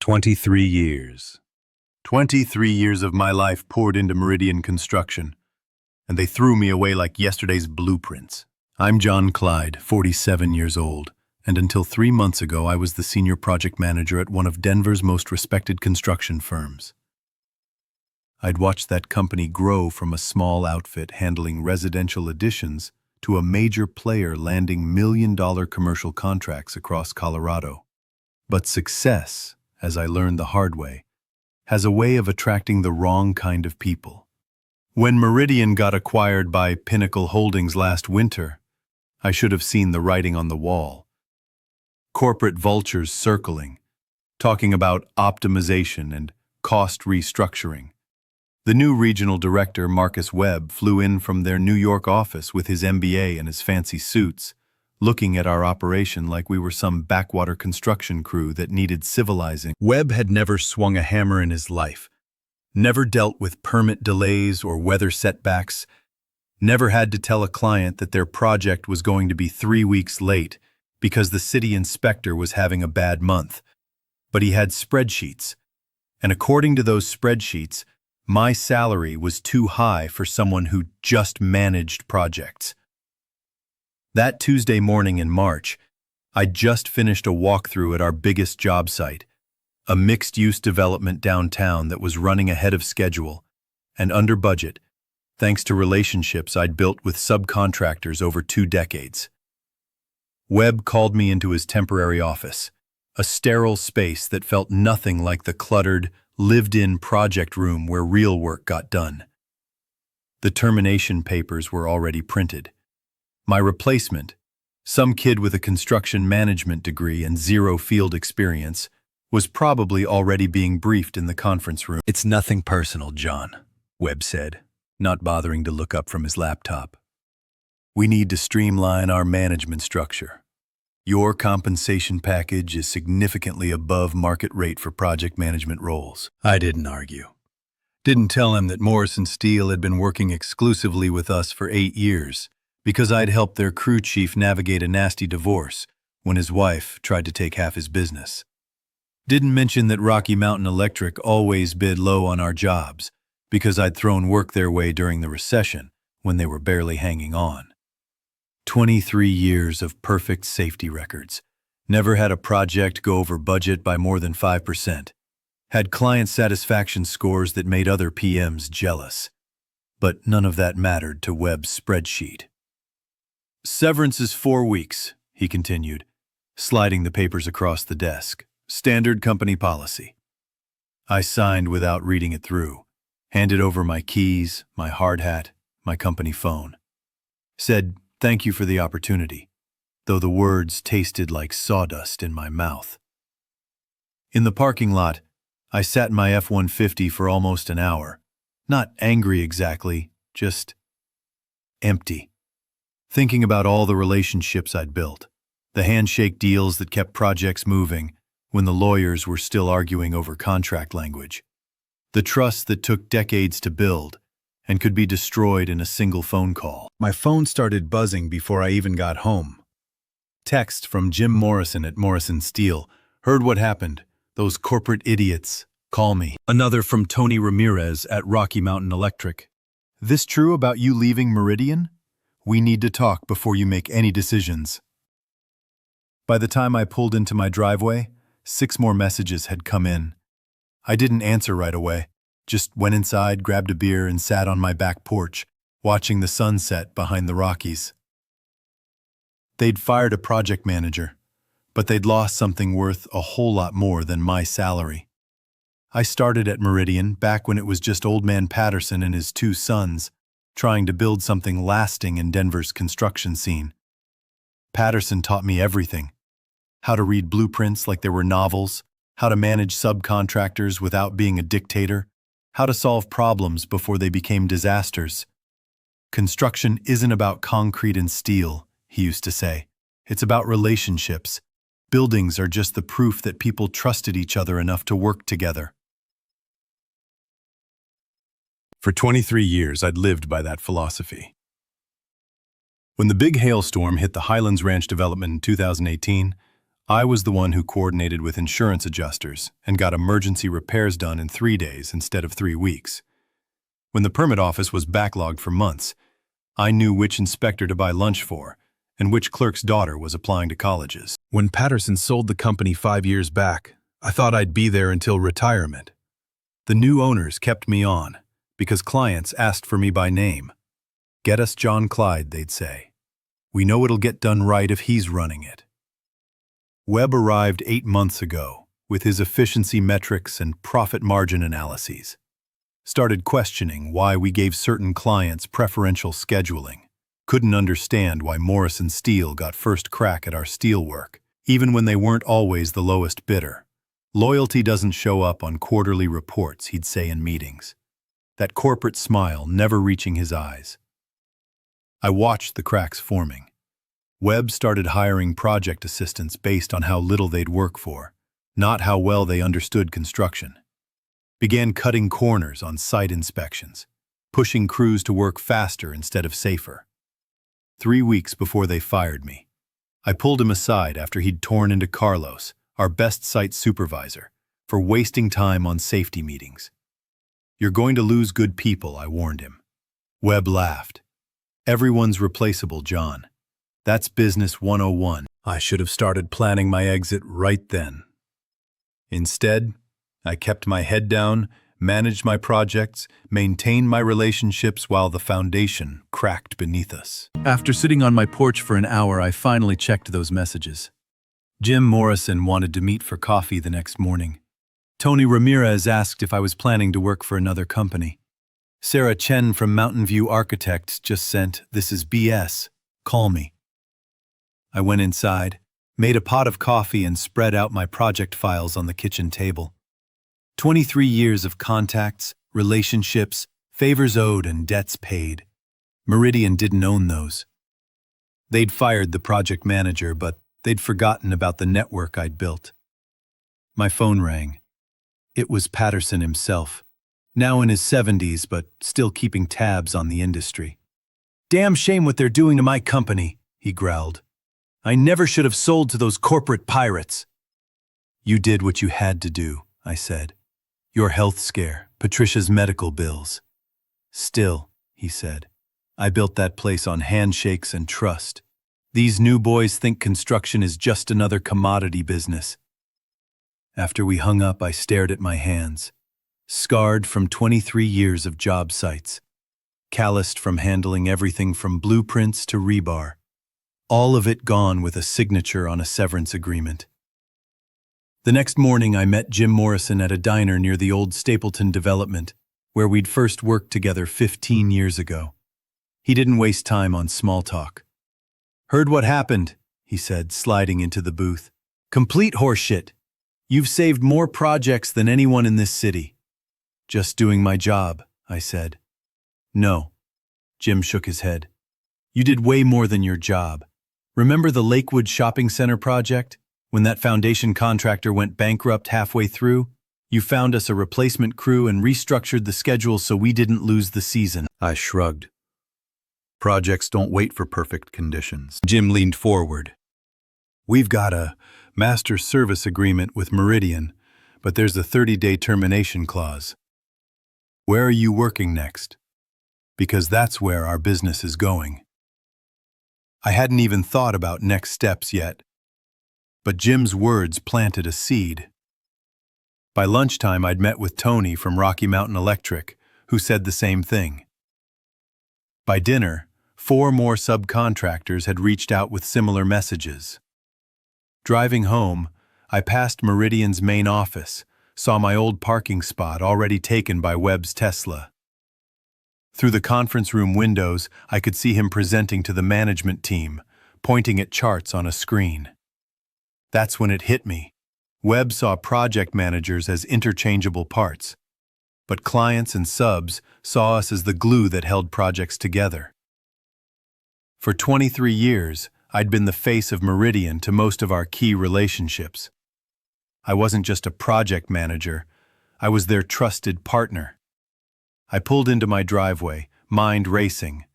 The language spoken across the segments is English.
23 years. 23 years of my life poured into Meridian construction, and they threw me away like yesterday's blueprints. I'm John Clyde, 47 years old, and until 3 months ago I was the senior project manager at one of Denver's most respected construction firms. I'd watched that company grow from a small outfit handling residential additions to a major player landing million-dollar commercial contracts across Colorado. But success, as I learned the hard way, has a way of attracting the wrong kind of people. When Meridian got acquired by Pinnacle Holdings last winter, I should have seen the writing on the wall. Corporate vultures circling, talking about optimization and cost restructuring. The new regional director, Marcus Webb, flew in from their New York office with his MBA and his fancy suits, looking at our operation like we were some backwater construction crew that needed civilizing. Webb had never swung a hammer in his life, never dealt with permit delays or weather setbacks, never had to tell a client that their project was going to be 3 weeks late because the city inspector was having a bad month. But he had spreadsheets, and according to those spreadsheets, my salary was too high for someone who just managed projects. That Tuesday morning in March, I'd just finished a walkthrough at our biggest job site, a mixed-use development downtown that was running ahead of schedule and under budget, thanks to relationships I'd built with subcontractors over 2 decades. Webb called me into his temporary office, a sterile space that felt nothing like the cluttered, lived-in project room where real work got done. The termination papers were already printed. My replacement, some kid with a construction management degree and 0 field experience, was probably already being briefed in the conference room. "It's nothing personal, John," Webb said, not bothering to look up from his laptop. "We need to streamline our management structure. Your compensation package is significantly above market rate for project management roles." I didn't argue. Didn't tell him that Morrison Steel had been working exclusively with us for 8 years because I'd helped their crew chief navigate a nasty divorce when his wife tried to take half his business. Didn't mention that Rocky Mountain Electric always bid low on our jobs because I'd thrown work their way during the recession when they were barely hanging on. 23 years of perfect safety records. Never had a project go over budget by more than 5%. Had client satisfaction scores that made other PMs jealous. But none of that mattered to Webb's spreadsheet. "Severance is 4 weeks, he continued, sliding the papers across the desk. "Standard company policy." I signed without reading it through, handed over my keys, my hard hat, my company phone. Said, "Thank you for the opportunity," though the words tasted like sawdust in my mouth. In the parking lot, I sat in my F-150 for almost an hour. Not angry exactly, just empty. Thinking about all the relationships I'd built, the handshake deals that kept projects moving when the lawyers were still arguing over contract language, the trust that took decades to build and could be destroyed in a single phone call. My phone started buzzing before I even got home. Text from Jim Morrison at Morrison Steel. "Heard what happened. Those corporate idiots. Call me." Another from Tony Ramirez at Rocky Mountain Electric. "This true about you leaving Meridian? We need to talk before you make any decisions." By the time I pulled into my driveway, 6 more messages had come in. I didn't answer right away. Just went inside, grabbed a beer, and sat on my back porch, watching the sunset behind the Rockies. They'd fired a project manager, but they'd lost something worth a whole lot more than my salary. I started at Meridian back when it was just Old Man Patterson and his 2 sons, trying to build something lasting in Denver's construction scene. Patterson taught me everything. How to read blueprints like they were novels, how to manage subcontractors without being a dictator, how to solve problems before they became disasters. "Construction isn't about concrete and steel," he used to say. "It's about relationships. Buildings are just the proof that people trusted each other enough to work together." For 23 years, I'd lived by that philosophy. When the big hailstorm hit the Highlands Ranch development in 2018, I was the one who coordinated with insurance adjusters and got emergency repairs done in 3 days instead of 3 weeks. When the permit office was backlogged for months, I knew which inspector to buy lunch for and which clerk's daughter was applying to colleges. When Patterson sold the company 5 years back, I thought I'd be there until retirement. The new owners kept me on because clients asked for me by name. "Get us John Clyde," they'd say. "We know it'll get done right if he's running it." Webb arrived 8 months ago with his efficiency metrics and profit margin analyses. Started questioning why we gave certain clients preferential scheduling. Couldn't understand why Morrison Steel got first crack at our steel work, even when they weren't always the lowest bidder. Loyalty doesn't show up on quarterly reports, he'd say in meetings. That corporate smile never reaching his eyes. I watched the cracks forming. Webb started hiring project assistants based on how little they'd work for, not how well they understood construction. Began cutting corners on site inspections, pushing crews to work faster instead of safer. 3 weeks before they fired me, I pulled him aside after he'd torn into Carlos, our best site supervisor, for wasting time on safety meetings. "You're going to lose good people," I warned him. Webb laughed. "Everyone's replaceable, John. That's business 101. I should have started planning my exit right then. Instead, I kept my head down, managed my projects, maintained my relationships while the foundation cracked beneath us. After sitting on my porch for an hour, I finally checked those messages. Jim Morrison wanted to meet for coffee the next morning. Tony Ramirez asked if I was planning to work for another company. Sarah Chen from Mountain View Architects just sent, "This is BS. Call me." I went inside, made a pot of coffee, and spread out my project files on the kitchen table. 23 years of contacts, relationships, favors owed, and debts paid. Meridian didn't own those. They'd fired the project manager, but they'd forgotten about the network I'd built. My phone rang. It was Patterson himself, now in his 70s, but still keeping tabs on the industry. "Damn shame what they're doing to my company," he growled. "I never should have sold to those corporate pirates." "You did what you had to do," I said. "Your health scare, Patricia's medical bills." "Still," he said, "I built that place on handshakes and trust. These new boys think construction is just another commodity business." After we hung up, I stared at my hands, scarred from 23 years of job sites, calloused from handling everything from blueprints to rebar. All of it gone with a signature on a severance agreement. The next morning, I met Jim Morrison at a diner near the old Stapleton development, where we'd first worked together 15 years ago. He didn't waste time on small talk. "Heard what happened," he said, sliding into the booth. "Complete horseshit. You've saved more projects than anyone in this city." "Just doing my job," I said. "No." Jim shook his head. "You did way more than your job. Remember the Lakewood Shopping Center project? When that foundation contractor went bankrupt halfway through, you found us a replacement crew and restructured the schedule so we didn't lose the season." I shrugged. "Projects don't wait for perfect conditions." Jim leaned forward. "We've got a master service agreement with Meridian, but there's a 30-day termination clause. Where are you working next? Because that's where our business is going." I hadn't even thought about next steps yet, but Jim's words planted a seed. By lunchtime, I'd met with Tony from Rocky Mountain Electric, who said the same thing. By dinner, 4 more subcontractors had reached out with similar messages. Driving home, I passed Meridian's main office, saw my old parking spot already taken by Webb's Tesla. Through the conference room windows, I could see him presenting to the management team, pointing at charts on a screen. That's when it hit me. Webb saw project managers as interchangeable parts, but clients and subs saw us as the glue that held projects together. For 23 years, I'd been the face of Meridian to most of our key relationships. I wasn't just a project manager, I was their trusted partner. I pulled into my driveway, mind racing.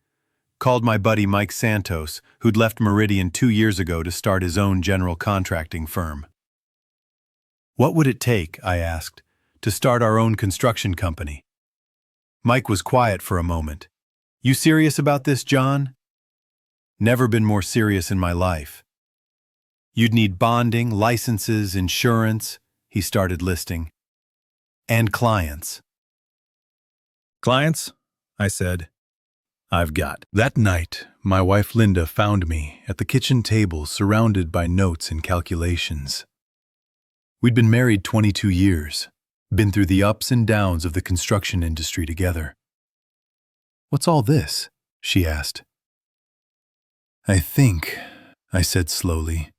Called my buddy Mike Santos, who'd left Meridian 2 years ago to start his own general contracting firm. What would it take, I asked, to start our own construction company? Mike was quiet for a moment. You serious about this, John? Never been more serious in my life. You'd need bonding, licenses, insurance, he started listing. And clients. Clients? I said. I've got. That night, my wife Linda found me at the kitchen table surrounded by notes and calculations. We'd been married 22 years, been through the ups and downs of the construction industry together. What's all this? She asked. I think, I said slowly,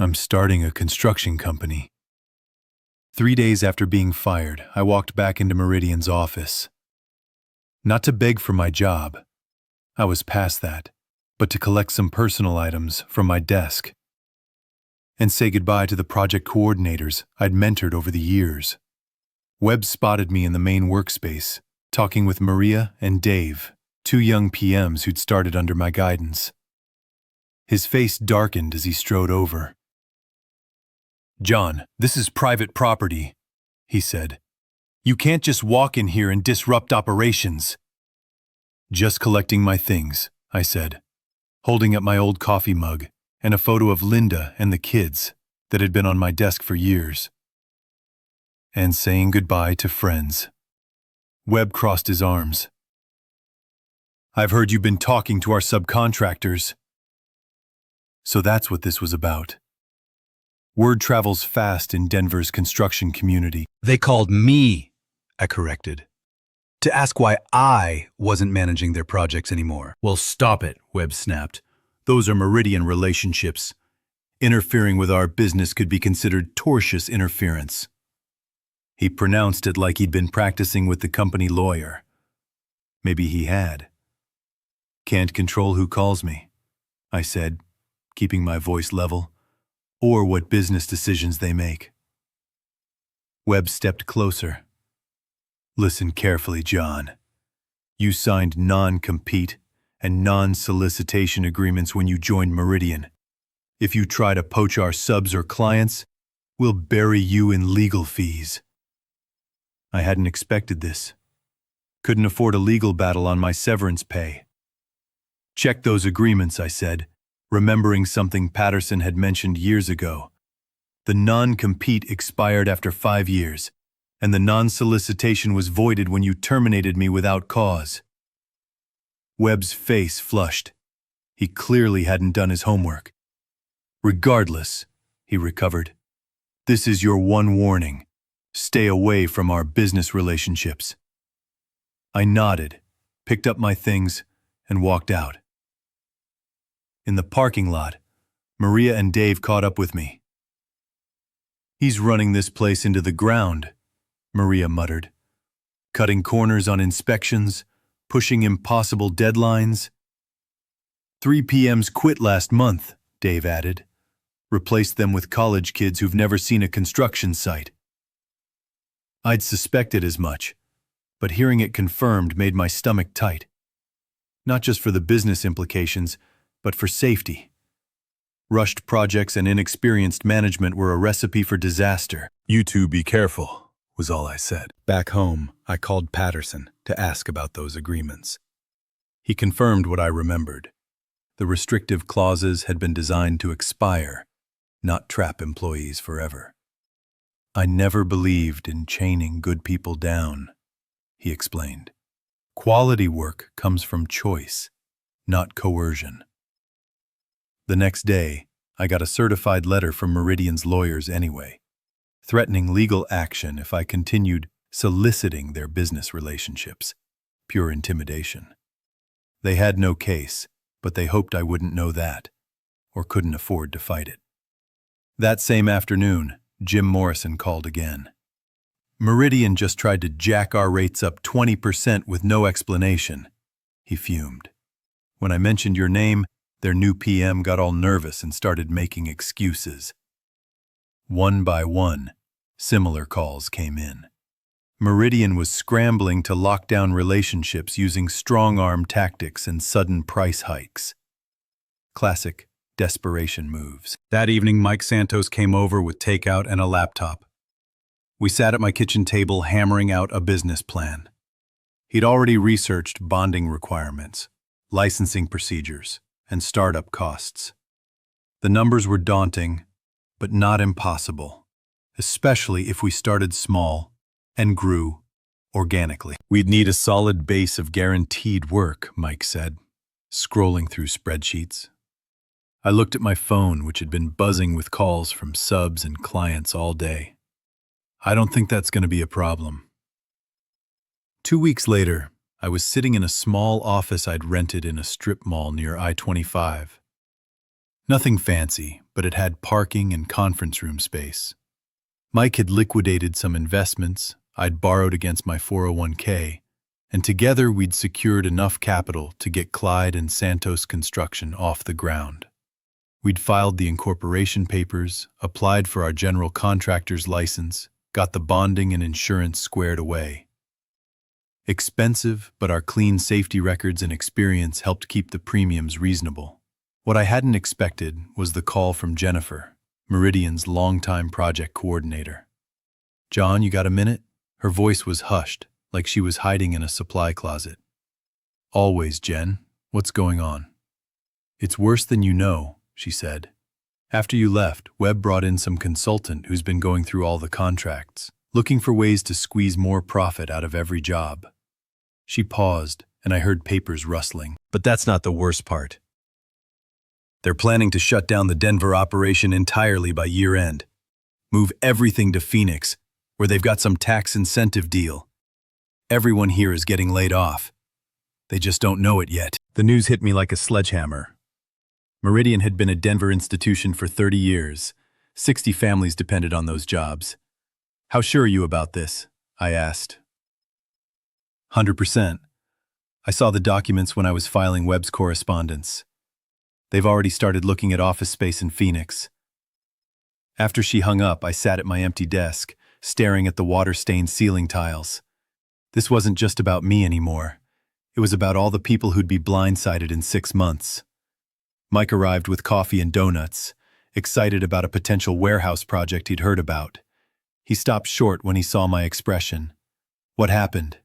I'm starting a construction company. 3 days after being fired, I walked back into Meridian's office. Not to beg for my job. I was past that, but to collect some personal items from my desk and say goodbye to the project coordinators I'd mentored over the years. Webb spotted me in the main workspace, talking with Maria and Dave, 2 young PMs who'd started under my guidance. His face darkened as he strode over. John, this is private property, he said. You can't just walk in here and disrupt operations. Just collecting my things, I said, holding up my old coffee mug and a photo of Linda and the kids that had been on my desk for years. And saying goodbye to friends. Webb crossed his arms. I've heard you've been talking to our subcontractors. So that's what this was about. Word travels fast in Denver's construction community. They called me, I corrected, to ask why I wasn't managing their projects anymore. Well, stop it, Webb snapped. Those are Meridian relationships. Interfering with our business could be considered tortious interference. He pronounced it like he'd been practicing with the company lawyer. Maybe he had. Can't control who calls me, I said, keeping my voice level, or what business decisions they make. Webb stepped closer. Listen carefully, John. You signed non-compete and non-solicitation agreements when you joined Meridian. If you try to poach our subs or clients, we'll bury you in legal fees. I hadn't expected this. Couldn't afford a legal battle on my severance pay. Check those agreements, I said, remembering something Patterson had mentioned years ago. The non-compete expired after 5 years, and the non-solicitation was voided when you terminated me without cause. Webb's face flushed. He clearly hadn't done his homework. Regardless, he recovered. This is your one warning. Stay away from our business relationships. I nodded, picked up my things, and walked out. In the parking lot, Maria and Dave caught up with me. He's running this place into the ground, Maria muttered. Cutting corners on inspections, pushing impossible deadlines. 3 PMs quit last month, Dave added. Replaced them with college kids who've never seen a construction site. I'd suspected as much, but hearing it confirmed made my stomach tight. Not just for the business implications, but for safety. Rushed projects and inexperienced management were a recipe for disaster. You two be careful, was all I said. Back home, I called Patterson to ask about those agreements. He confirmed what I remembered. The restrictive clauses had been designed to expire, not trap employees forever. I never believed in chaining good people down, he explained. Quality work comes from choice, not coercion. The next day, I got a certified letter from Meridian's lawyers anyway, threatening legal action if I continued soliciting their business relationships. Pure intimidation. They had no case, but they hoped I wouldn't know that, or couldn't afford to fight it. That same afternoon, Jim Morrison called again. Meridian just tried to jack our rates up 20% with no explanation, he fumed. When I mentioned your name, their new PM got all nervous and started making excuses. One by one, similar calls came in. Meridian was scrambling to lock down relationships using strong-arm tactics and sudden price hikes. Classic desperation moves. That evening, Mike Santos came over with takeout and a laptop. We sat at my kitchen table hammering out a business plan. He'd already researched bonding requirements, licensing procedures, and startup costs. The numbers were daunting, but not impossible, especially if we started small and grew organically. We'd need a solid base of guaranteed work, Mike said, scrolling through spreadsheets. I looked at my phone, which had been buzzing with calls from subs and clients all day. I don't think that's going to be a problem. 2 weeks later, I was sitting in a small office I'd rented in a strip mall near I-25. Nothing fancy, but it had parking and conference room space. Mike had liquidated some investments I'd borrowed against my 401k, and together we'd secured enough capital to get Clyde and Santos Construction off the ground. We'd filed the incorporation papers, applied for our general contractor's license, got the bonding and insurance squared away. Expensive, but our clean safety records and experience helped keep the premiums reasonable. What I hadn't expected was the call from Jennifer, Meridian's longtime project coordinator. "John, you got a minute?" Her voice was hushed, like she was hiding in a supply closet. "Always, Jen. What's going on?" "It's worse than you know," she said. "After you left, Webb brought in some consultant who's been going through all the contracts, looking for ways to squeeze more profit out of every job." She paused, and I heard papers rustling. "But that's not the worst part. They're planning to shut down the Denver operation entirely by year-end. Move everything to Phoenix, where they've got some tax incentive deal. Everyone here is getting laid off. They just don't know it yet." The news hit me like a sledgehammer. Meridian had been a Denver institution for 30 years. 60 families depended on those jobs. "How sure are you about this?" I asked. 100%. I saw the documents when I was filing Webb's correspondence. They've already started looking at office space in Phoenix. After she hung up, I sat at my empty desk, staring at the water-stained ceiling tiles. This wasn't just about me anymore. It was about all the people who'd be blindsided in 6 months. Mike arrived with coffee and donuts, excited about a potential warehouse project he'd heard about. He stopped short when he saw my expression. "What happened?"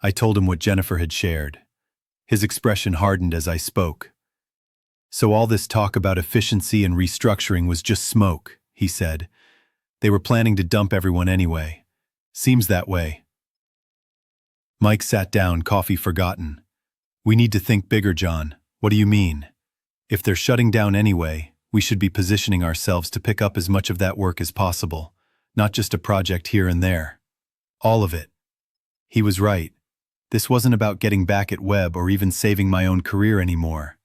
I told him what Jennifer had shared. His expression hardened as I spoke. "So all this talk about efficiency and restructuring was just smoke," he said. "They were planning to dump everyone anyway. Seems that way." Mike sat down, coffee forgotten. "We need to think bigger, John. What do you mean? If they're shutting down anyway, we should be positioning ourselves to pick up as much of that work as possible, not just a project here and there. All of it." He was right. This wasn't about getting back at Webb or even saving my own career anymore.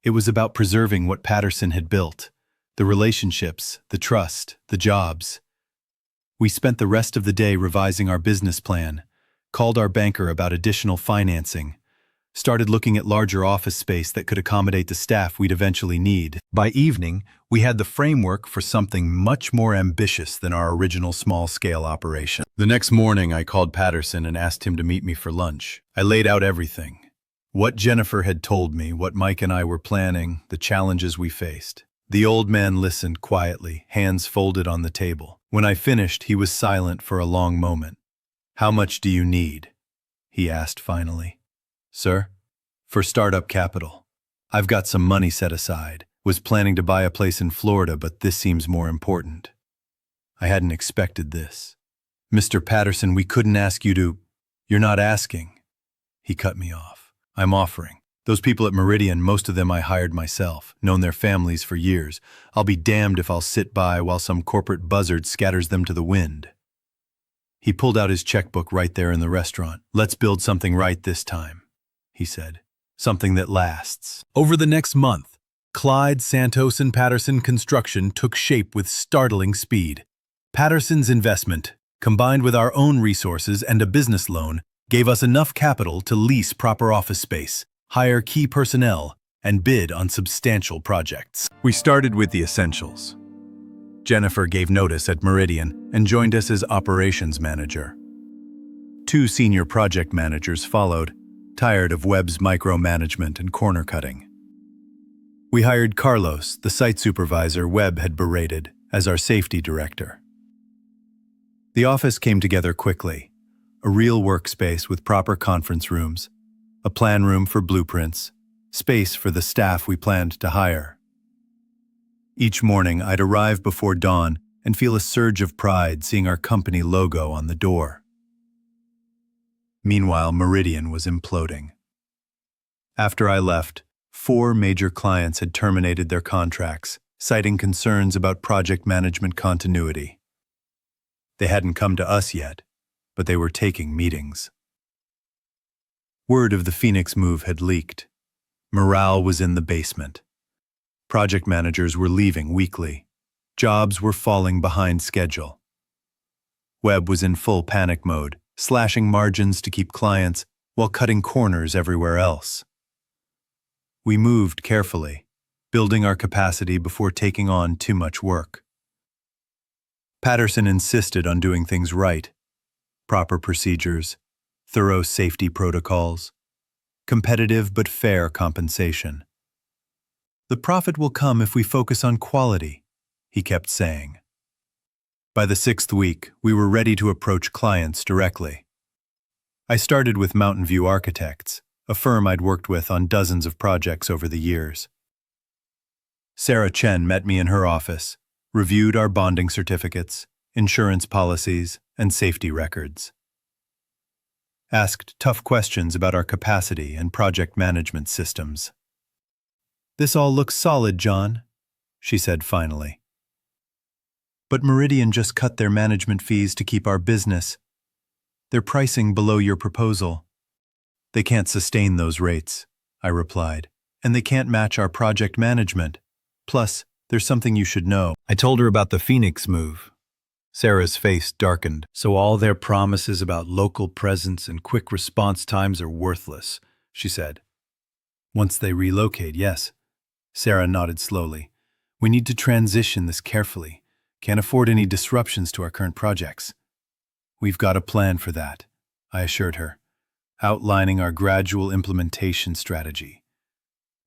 It was about preserving what Patterson had built, the relationships, the trust, the jobs. We spent the rest of the day revising our business plan, called our banker about additional financing, started looking at larger office space that could accommodate the staff we'd eventually need. By evening, we had the framework for something much more ambitious than our original small-scale operation. The next morning, I called Patterson and asked him to meet me for lunch. I laid out everything. What Jennifer had told me, what Mike and I were planning, the challenges we faced. The old man listened quietly, hands folded on the table. When I finished, he was silent for a long moment. "How much do you need?" he asked finally. "Sir?" "For startup capital. I've got some money set aside. Was planning to buy a place in Florida, but this seems more important." I hadn't expected this. "Mr. Patterson, we couldn't ask you to—" "You're not asking." He cut me off. "I'm offering. Those people at Meridian, most of them I hired myself, known their families for years. I'll be damned if I'll sit by while some corporate buzzard scatters them to the wind." He pulled out his checkbook right there in the restaurant. "Let's build something right this time," he said. "Something that lasts." Over the next month, Clyde, Santos, and Patterson Construction took shape with startling speed. Patterson's investment, combined with our own resources and a business loan, gave us enough capital to lease proper office space, hire key personnel, and bid on substantial projects. We started with the essentials. Jennifer gave notice at Meridian and joined us as operations manager. 2 senior project managers followed, tired of Webb's micromanagement and corner cutting. We hired Carlos, the site supervisor Webb had berated, as our safety director. The office came together quickly, a real workspace with proper conference rooms, a plan room for blueprints, space for the staff we planned to hire. Each morning, I'd arrive before dawn and feel a surge of pride seeing our company logo on the door. Meanwhile, Meridian was imploding. After I left, 4 major clients had terminated their contracts, citing concerns about project management continuity. They hadn't come to us yet, but they were taking meetings. Word of the Phoenix move had leaked. Morale was in the basement. Project managers were leaving weekly. Jobs were falling behind schedule. Webb was in full panic mode, slashing margins to keep clients while cutting corners everywhere else. We moved carefully, building our capacity before taking on too much work. Patterson insisted on doing things right: proper procedures, thorough safety protocols, competitive but fair compensation. "The profit will come if we focus on quality," he kept saying. By the 6th week, we were ready to approach clients directly. I started with Mountain View Architects, a firm I'd worked with on dozens of projects over the years. Sarah Chen met me in her office, reviewed our bonding certificates, insurance policies, and safety records. Asked tough questions about our capacity and project management systems. "This all looks solid, John," she said finally. "But Meridian just cut their management fees to keep our business. They're pricing below your proposal." "They can't sustain those rates," I replied, "and they can't match our project management. Plus, there's something you should know." I told her about the Phoenix move. Sarah's face darkened. "So all their promises about local presence and quick response times are worthless," she said. "Once they relocate, yes." Sarah nodded slowly. "We need to transition this carefully. Can't afford any disruptions to our current projects." "We've got a plan for that," I assured her, outlining our gradual implementation strategy.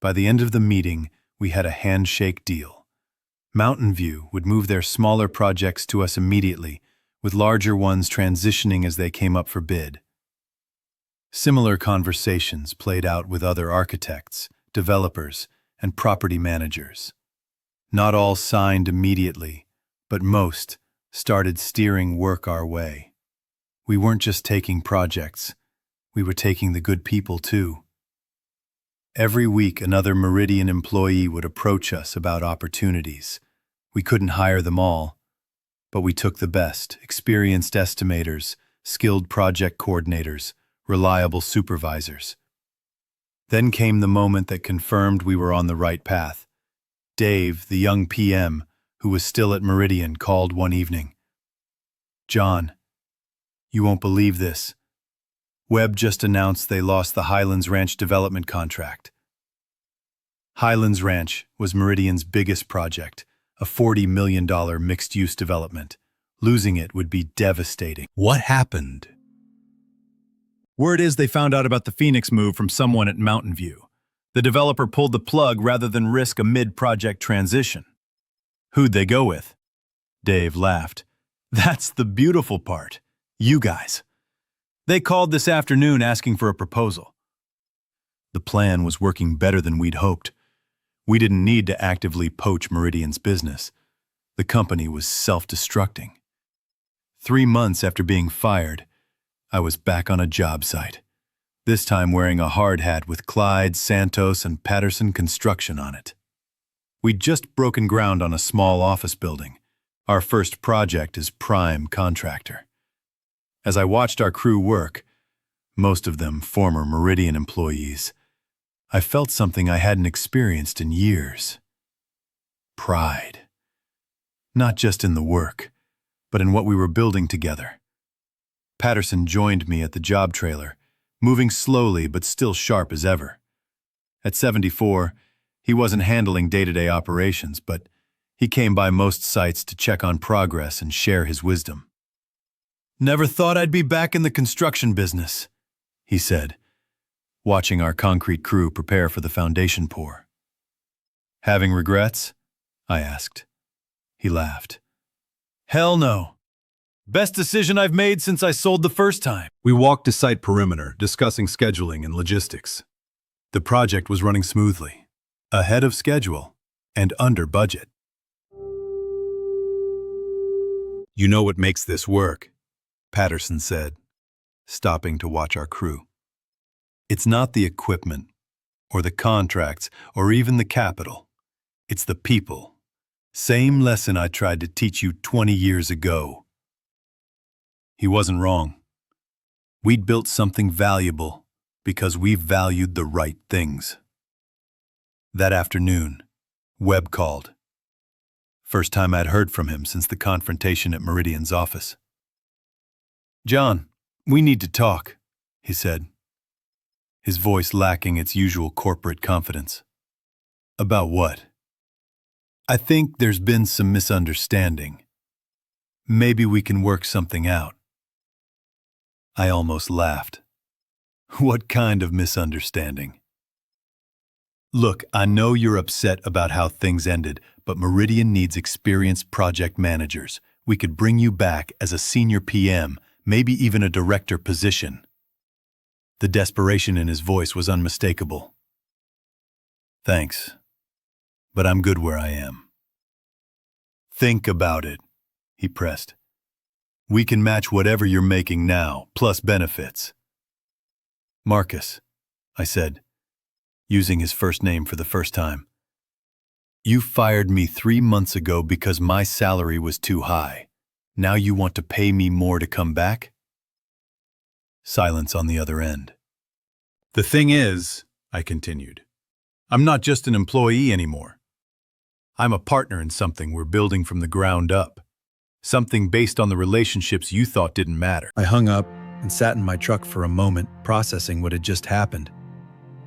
By the end of the meeting, we had a handshake deal. Mountain View would move their smaller projects to us immediately, with larger ones transitioning as they came up for bid. Similar conversations played out with other architects, developers, and property managers. Not all signed immediately, but most started steering work our way. We weren't just taking projects, we were taking the good people too. Every week, another Meridian employee would approach us about opportunities. We couldn't hire them all, but we took the best: experienced estimators, skilled project coordinators, reliable supervisors. Then came the moment that confirmed we were on the right path. Dave, the young PM, who was still at Meridian, called one evening. "John, you won't believe this. Webb just announced they lost the Highlands Ranch development contract." Highlands Ranch was Meridian's biggest project, a $40 million mixed-use development. Losing it would be devastating. What happened? Word is they found out about the Phoenix move from someone at Mountain View. The developer pulled the plug rather than risk a mid-project transition. "Who'd they go with?" Dave laughed. "That's the beautiful part. You guys. They called this afternoon asking for a proposal." The plan was working better than we'd hoped. We didn't need to actively poach Meridian's business. The company was self-destructing. 3 months after being fired, I was back on a job site, this time wearing a hard hat with Clyde, Santos, and Patterson Construction on it. We'd just broken ground on a small office building, our first project as prime contractor. As I watched our crew work, most of them former Meridian employees, I felt something I hadn't experienced in years. Pride. Not just in the work, but in what we were building together. Patterson joined me at the job trailer, moving slowly but still sharp as ever. At 74, he wasn't handling day-to-day operations, but He came by most sites to check on progress and share his wisdom. "Never thought I'd be back in the construction business," he said, watching our concrete crew prepare for the foundation pour. "Having regrets?" I asked. He laughed. "Hell no. Best decision I've made since I sold the first time." We walked to site perimeter, discussing scheduling and logistics. The project was running smoothly, ahead of schedule, and under budget. "You know what makes this work?" Patterson said, stopping to watch our crew. "It's not the equipment, or the contracts, or even the capital. It's the people. Same lesson I tried to teach you 20 years ago." He wasn't wrong. We'd built something valuable because we valued the right things. That afternoon, Webb called. First time I'd heard from him since the confrontation at Meridian's office. "John, we need to talk," he said, his voice lacking its usual corporate confidence. "About what?" "I think there's been some misunderstanding. Maybe we can work something out." I almost laughed. "What kind of misunderstanding?" "Look, I know you're upset about how things ended, but Meridian needs experienced project managers. We could bring you back as a senior PM, maybe even a director position." The desperation in his voice was unmistakable. "Thanks, but I'm good where I am." "Think about it," he pressed. "We can match whatever you're making now, plus benefits." "Marcus," I said, using his first name for the first time. "You fired me 3 months ago because my salary was too high. Now you want to pay me more to come back?" Silence on the other end. "The thing is," I continued, "I'm not just an employee anymore. I'm a partner in something we're building from the ground up. Something based on the relationships you thought didn't matter." I hung up and sat in my truck for a moment, processing what had just happened.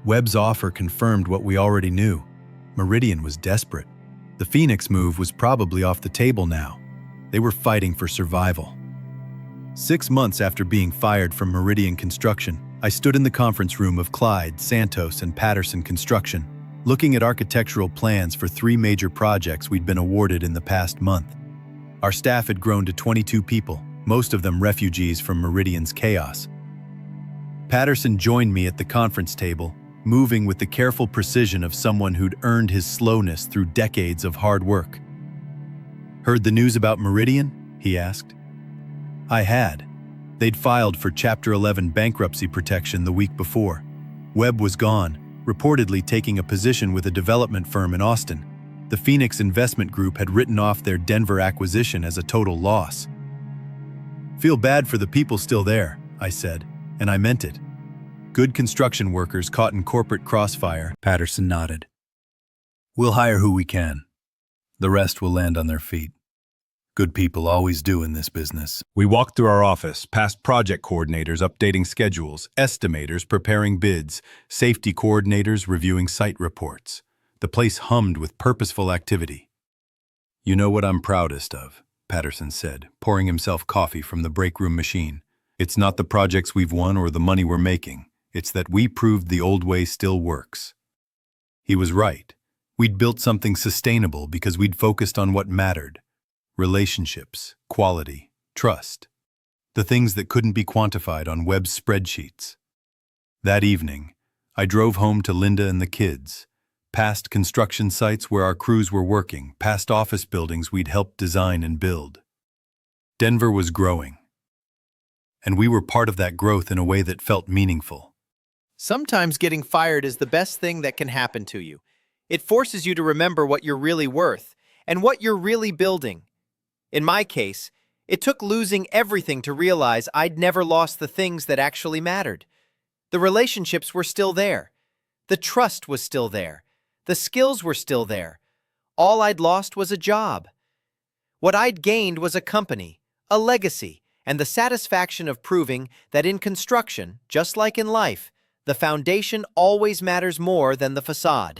Webb's offer confirmed what we already knew. Meridian was desperate. The Phoenix move was probably off the table now. They were fighting for survival. 6 months after being fired from Meridian Construction, I stood in the conference room of Clyde, Santos, and Patterson Construction, looking at architectural plans for 3 major projects we'd been awarded in the past month. Our staff had grown to 22 people, most of them refugees from Meridian's chaos. Patterson joined me at the conference table, moving with the careful precision of someone who'd earned his slowness through decades of hard work. "Heard the news about Meridian?" he asked. I had. They'd filed for Chapter 11 bankruptcy protection the week before. Webb was gone, reportedly taking a position with a development firm in Austin. The Phoenix Investment Group had written off their Denver acquisition as a total loss. "Feel bad for the people still there," I said, and I meant it. "Good construction workers caught in corporate crossfire." Patterson nodded. "We'll hire who we can. The rest will land on their feet. Good people always do in this business." We walked through our office, past project coordinators updating schedules, estimators preparing bids, safety coordinators reviewing site reports. The place hummed with purposeful activity. "You know what I'm proudest of," Patterson said, pouring himself coffee from the break room machine. "It's not the projects we've won or the money we're making. It's that we proved the old way still works." He was right. We'd built something sustainable because we'd focused on what mattered. Relationships, quality, trust. The things that couldn't be quantified on Webb's spreadsheets. That evening, I drove home to Linda and the kids, past construction sites where our crews were working, past office buildings we'd helped design and build. Denver was growing, and we were part of that growth in a way that felt meaningful. Sometimes getting fired is the best thing that can happen to you. It forces you to remember what you're really worth and what you're really building. In my case, it took losing everything to realize I'd never lost the things that actually mattered. The relationships were still there. The trust was still there. The skills were still there. All I'd lost was a job. What I'd gained was a company, a legacy, and the satisfaction of proving that in construction, just like in life, the foundation always matters more than the facade.